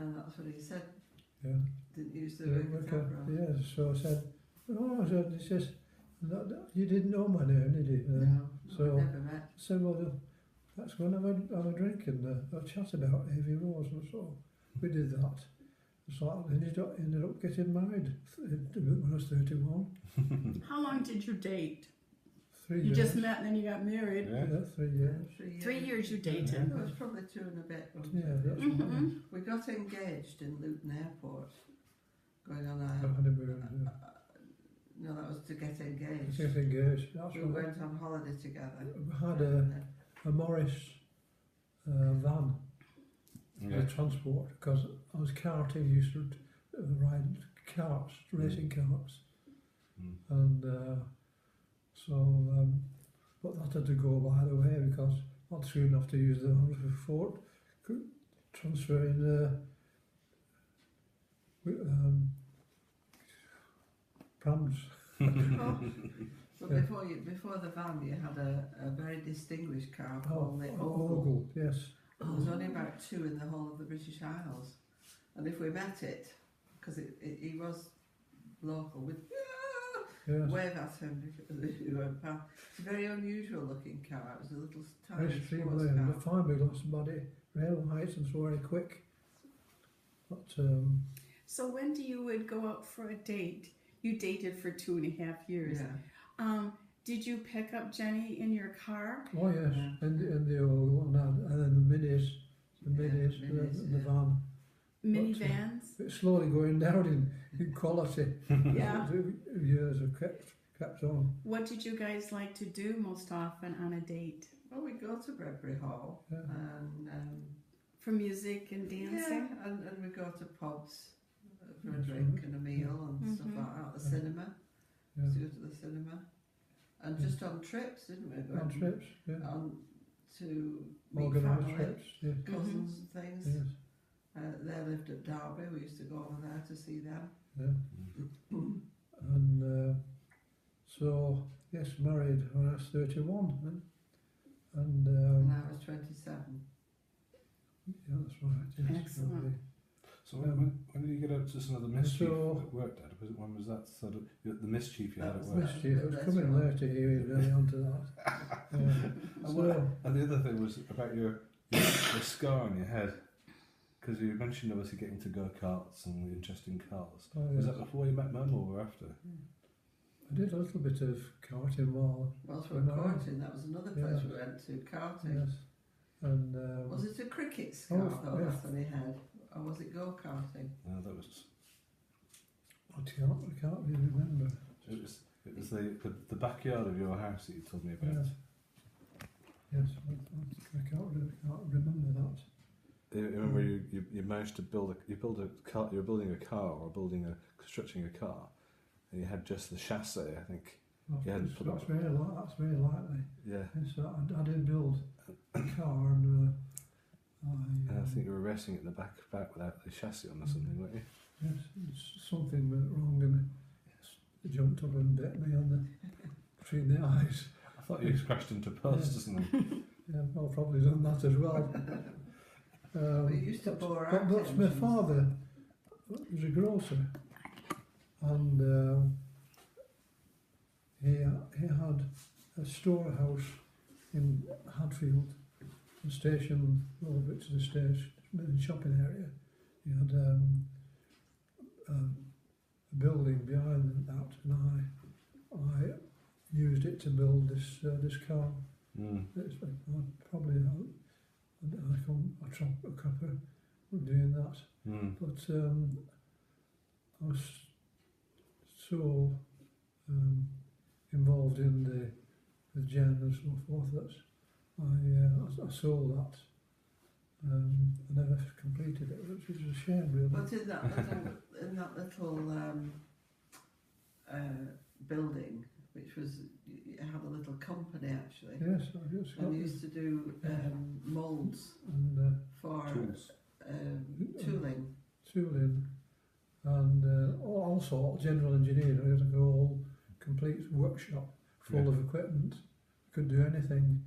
And that's what he said. Yeah. Didn't use the camera. Yeah, so I said, oh, I said, he says, you didn't know my name, did you? No, so I've never met. I said, well, let's go and have a drink and a chat about Avy Rose. And so we did that. So I ended up getting married when I was 31. How long did you date? 3 You years. just met and then you got married. Yeah, 3 years. 3 years you dated. It was probably 2 and a bit. wasn't Yeah, it? that's Mhm. We got engaged in Luton Airport. Going on right. a... Honeymoon, yeah. No, that was to get engaged. Get engaged. That's We right. went on holiday together. We had a Morris van Yeah. for transport because I was karting, used to ride carts, racing carts, Mm. and but that had to go by the way because not soon enough to use the van for transferring prams. So Yeah. before the van, you had a very distinguished car Oh, called the Ogle. Ogle, yes. There was only about 2 in the whole of the British Isles. And if we met it, because he was local, we'd Yes. wave at him because we went past. It's a very unusual looking car. It was a little tiny Very sports streamlined. The car. fiberglass body, rail heights, and so very quick. But So when you would go out for a date, you dated for 2.5 years. Yeah. Did you pick up Jenny in your car? oh yes, Yeah. in the old one, and then the minis, minis, the yeah. van. Minivans? It's slowly going down in quality. Yeah. Years have kept on. What did you guys like to do most often on a date? Well, we go to Bredbury Hall Yeah. and For music and dancing? yeah, and we go to pubs for a That's drink right. and a meal and stuff Mhm. like that. The Yeah. cinema. Yeah. Used to go to the cinema. And Yeah. just on trips, didn't we? On trips, yeah. On to meet Organised family, trips, yeah. cousins and things. Yes, They lived at Derby. We used to go over there to see them. yeah. And so, yes, married when I was 31. And And I was 27. yeah, that's right. Yes, Excellent. lovely. So when did you get out to some of the mischief So- at work, Dad? When was that sort of the mischief you had at That was work? Mischief, it was That's coming right. later here, really onto that. Yeah. And, So, and the other thing was about your scar on your head, because you mentioned obviously getting to go karts and the interest in cars. oh, Was yes. that before you met Mum or after? I did a little bit of karting while, Whilst we were No. karting, that was another place Yeah. we went to, karting. yes. And Was it a cricket scarf Oh, though, yes. that's on your head? Or was it go-karting? No, that was I can't really remember. it was the backyard of your house that you told me about. Yes, I can't remember that. You remember you managed to build a car. You were building a car or constructing a car, and you had just the chassis. I think. Yeah, That's, put that's up- very likely. Yeah. Yes, I did build a car and And I think you were racing it in the back without the chassis on or something, weren't you? yes, something went wrong and it jumped up and bit me between the eyes. I thought you crashed into posts or something. Yeah, I've probably done that as well. We used to bore out But my engines. father was a grocer, and he had a storehouse in Hadfield, the station, a little bit to the station, the shopping area. He had a building behind that, and I used it to build this car. Mm. It's probably a copper doing that, Mm. but I was so involved in with Jen and so forth that I sold that. I never completed it, which is a shame, really. But in that little building, which was, it had a little company actually. Yes, I just got And you this, used to do moulds and for Tools. tooling. tooling, and all sorts, general engineering. I had a whole complete workshop full Yeah. of equipment. Could do anything.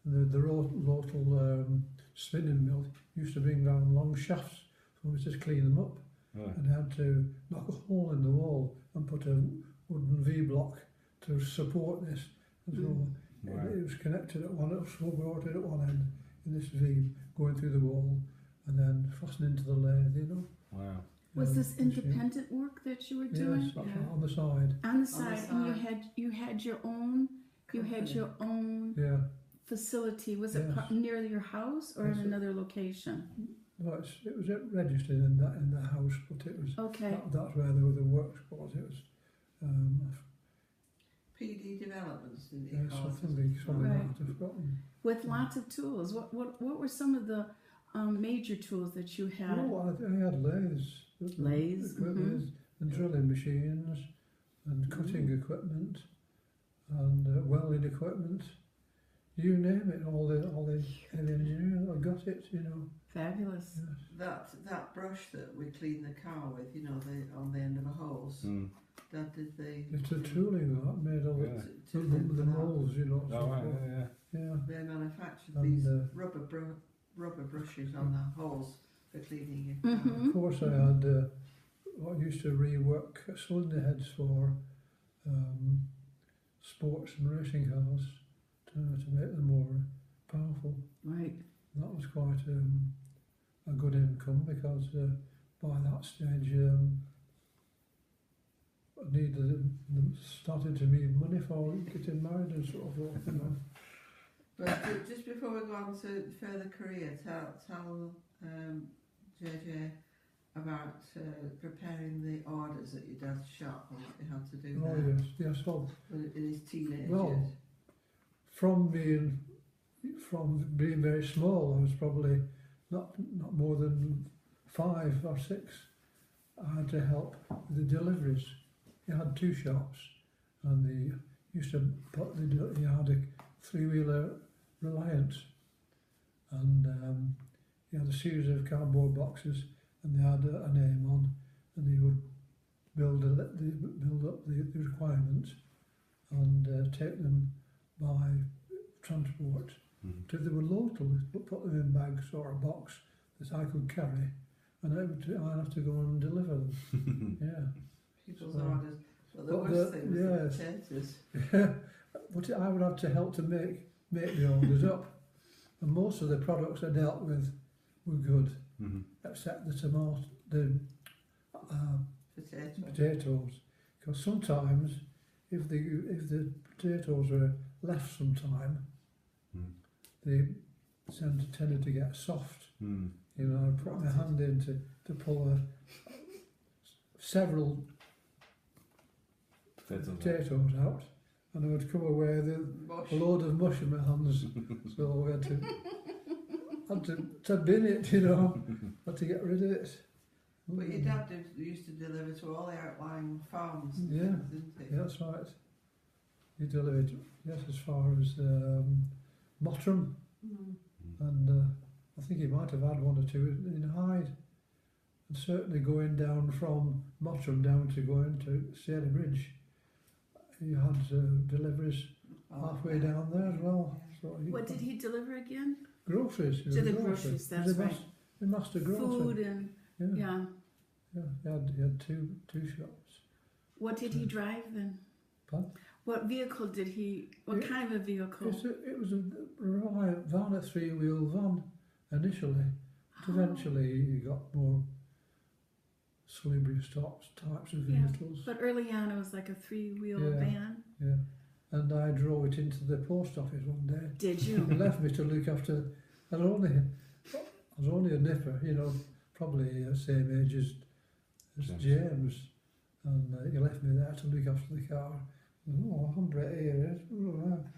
The local spinning mill used to bring down long shafts So we just clean them up, Right. and I had to knock a hole in the wall and put a wooden V block to support this. And so Wow. it was connected at one, supported at one end in this V going through the wall, and then fastened into the lathe. You know. Wow. Was this machine. independent work that you were doing? Yes, that's Yeah. on the side. On the side, and side. you had your own. You had Company. your own Yeah. facility. Was it Yes. near your house or Yes, in it- another location? No, it was registered in the house, but it was Okay. that's where the works was. It was PD developments, didn't you yeah, call it? something Right. like that. I've forgotten. With lots of tools. What were some of the major tools that you had? Oh, I had lathes, Lathes, equipment, and drilling machines, and cutting equipment, and welding equipment. You name it, all the heavy engineering. I got it, you know. Fabulous. Yes. That brush that we clean the car with, you know, on the end of a hose. Mm. That did the. It's a tooling that made all Yeah. the molds, you know. Oh, so right, forth. yeah. Yeah. They manufactured And, these uh, rubber brushes on the holes for cleaning your car. Mm-hmm. Of course, I had what I used to rework cylinder heads for sports and racing cars to make them more powerful. Right. That was quite a good income because by that stage I needed started to need money for getting married and so forth. You know. But just before we go on to further career, tell JJ about preparing the orders at your dad's shop and what you had to do Oh there yes. Well, in his teenage Well, years. from being very small, I was probably not more than 5 or 6. I had to help with the deliveries. He had 2 shops, and they used to put he had a 3-wheeler Reliance, and he had a series of cardboard boxes, and they had a name on, and he would build up the requirements and take them by transport. Mm. They were local, put them in bags or a box that I could carry, and I'd have to go and deliver them. Yeah. People's So- orders. But the but worst thing was yes. the potatoes. But I would have to help to make the orders up, and most of the products I dealt with were good, Mm-hmm. except the Potato. potatoes, because sometimes if the potatoes were left some time, Mm. they tended to get soft. Mm. You know, I put my hand in to pull several potatoes out, and I would come away with Mush. a load of mush in my hands. So I had to bin it, you know, had to get rid of it. But your dad used to deliver to all the outlying farms and Yeah. things, didn't he? Yeah, that's right. He delivered, yes, as far as Mottram, Mm. and I think he might have had 1 or 2 in Hyde. And certainly going down from Mottram down to going to Staley Bridge, he had deliveries halfway down there as well. So What did he deliver again? Groceries. he was To a the grocer. groceries, He was that's a right. The master grocer. Food and Yeah. yeah. He had two shops. What did he drive then? Pardon? What vehicle did he? What It- kind of a vehicle? It was a Reliant van, a 3-wheel van initially. But Oh, eventually he got more slibbery types of Yeah. vehicles. But early on, it was like a 3-wheel Yeah. van. Yeah. And I drove it into the post office one day. Did He you? left me to look after. I was only a nipper, you know, probably the same age as James. And he left me there to look after the car. Oh, handbrake here.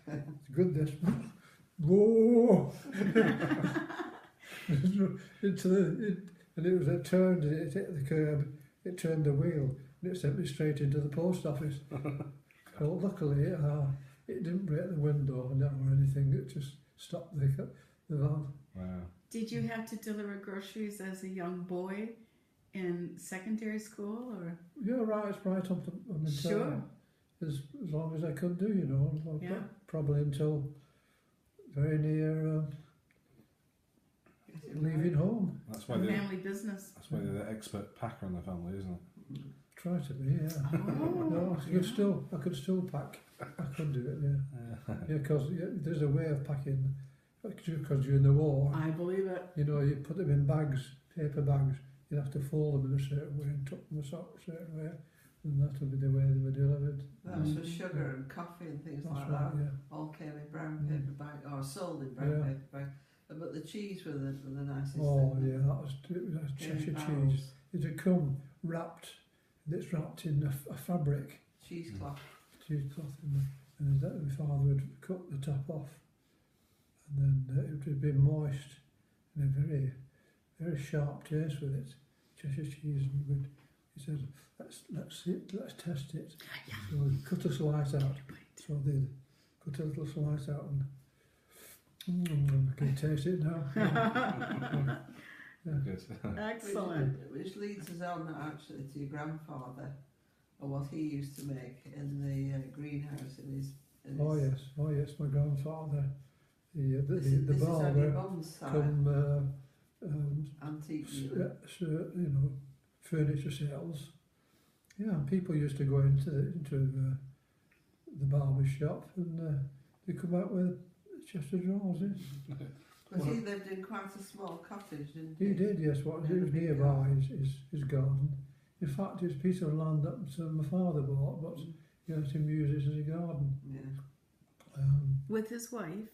It's good this. Whoa! And it was a turn, and it hit the curb, it turned the wheel, and it sent me straight into the post office. Well, luckily, it didn't break the window or anything, it just stopped the van. Wow. Did you have to deliver groceries as a young boy in secondary school, or? Yeah, right up until Sure. as long as I could do, you know. Yeah. Probably until very near leaving home. That's why A they. family business. That's why they're the expert packer in the family, isn't it? Try to be, yeah. Oh, No, I could still pack. I could do it, yeah. Yeah, because there's a way of packing. Because during the war, I believe it. you know, you put them in bags, paper bags. You'd have to fold them in a certain way and tuck them a certain way, and that would be the way they were delivered. That was for sugar and coffee and things That's like right, that. yeah. All came in brown Mm. paper bag or sold in brown Yeah. paper bag. But the cheese were the nicest Oh thing. yeah, that's Came in Cheshire barrels. cheese. It'd come wrapped. It's wrapped in a fabric, Cheesecloth. cheesecloth, and that my father would cut the top off, and then it would be moist and a very, very sharp taste with it. Cheshire cheese, and he said, let's test it. Yeah. So we cut a slice out. So they cut a little slice out, and I can taste it now. Yeah. Good. Excellent. Which leads us on actually to your grandfather and what he used to make in the greenhouse in his. Oh yes, my grandfather. The This is on your barber mum's side. come Antique. you know, furniture sales. Yeah, and people used to go into the barber shop, and they come out with chest of drawers. Yes. Because he lived in quite a small cottage, didn't He did, yes. What Yeah, it was big nearby his garden. In fact, it's a piece of land that my father bought, but he let him use it as a garden. Yeah. With his wife.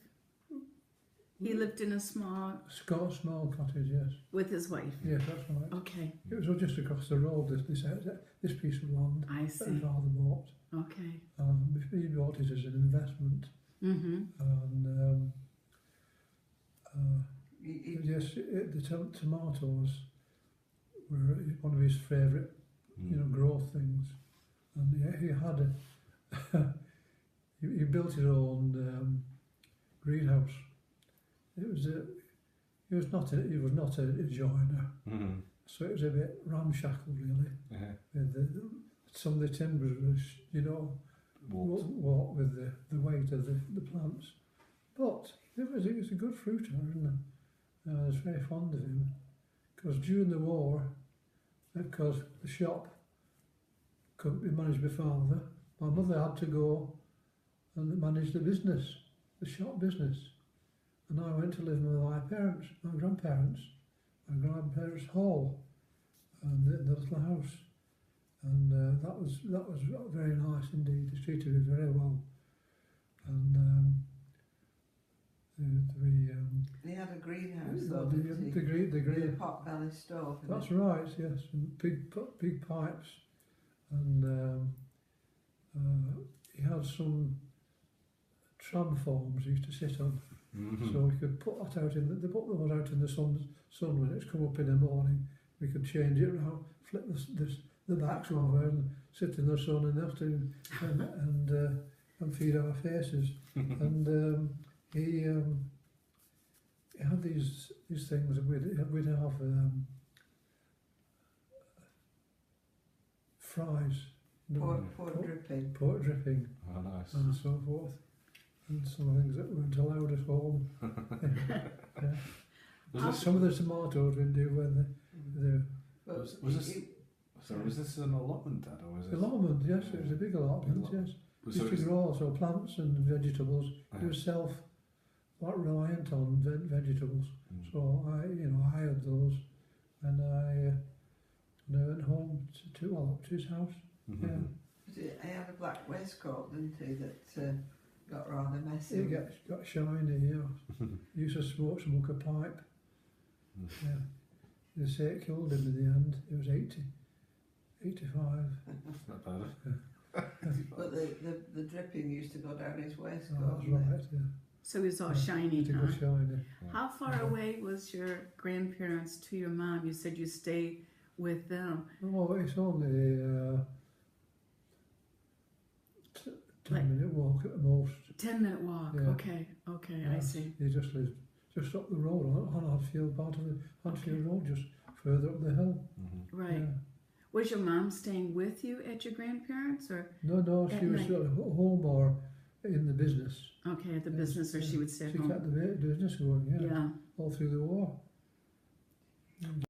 He lived in a small, Small cottage, yes. with his wife. Yes, that's right. Okay, It was just across the road, this piece of land I that my see. father bought. Okay. He bought it as an investment. Mm-hmm. And He yes, the tomatoes were one of his favourite, growth things. And he had he built his own greenhouse. It was not a joiner, Mm. so it was a bit ramshackle really. Yeah. With some of the timbers was, what with the weight of the plants. But it was a good fruiter, and I was very fond of him. Because during the war, because the shop couldn't be managed by father, my mother had to go and manage the business, the shop business. And I went to live with my grandparents hall, and the little house. And that was very nice indeed. They treated me very well. And he had a greenhouse the though, didn't he? the With a green. pot belly stove. in That's it. right. Yes, and big pipes, and he had some tram forms he used to sit on. Mm-hmm. So we could put that out they put those out in the sun when it's come up in the morning. We could change it around, flip the backs over and sit in the sun in the afternoon and feed our faces. And he had these things that we'd have fries, Port dripping. pork dripping, Oh, nice. and so forth. And some things that weren't allowed at home. Yeah. Some of the tomatoes we'd do when the But Was this- he- So was this an allotment, Dad, or was it? allotment, yes, it was a big allotment, Big yes. So Used it to was, grow also plants and vegetables. yeah. It was reliant on vegetables. Mm. So I hired those, and I went home to his house. Mhm. Yeah. he had a black waistcoat, didn't he, that got rather messy. It got shiny, yeah. He used to smoke a pipe. Mm. Yeah. They say it killed him in the end. He was 85. Not bad. But the dripping used to go down his waistcoat. Oh, that's didn't it? right, yeah. So he was all Yeah, shiny, To huh? go shiny. How far away was your grandparents to your mom? You said you stayed with them. Oh, it's only 10-minute walk at the most. 10-minute walk. Yeah. Okay, I Yeah. see. He just lived just up the road on Hadfield, part of the Hadfield Road, just further up the hill. Mhm. Right. Yeah. Was your mom staying with you at your grandparents, or No, At she was night. sort of home or in the business. okay at the Yes, business, or yeah. she would stay at She home? kept the business going, Yeah. all through the war. Mm.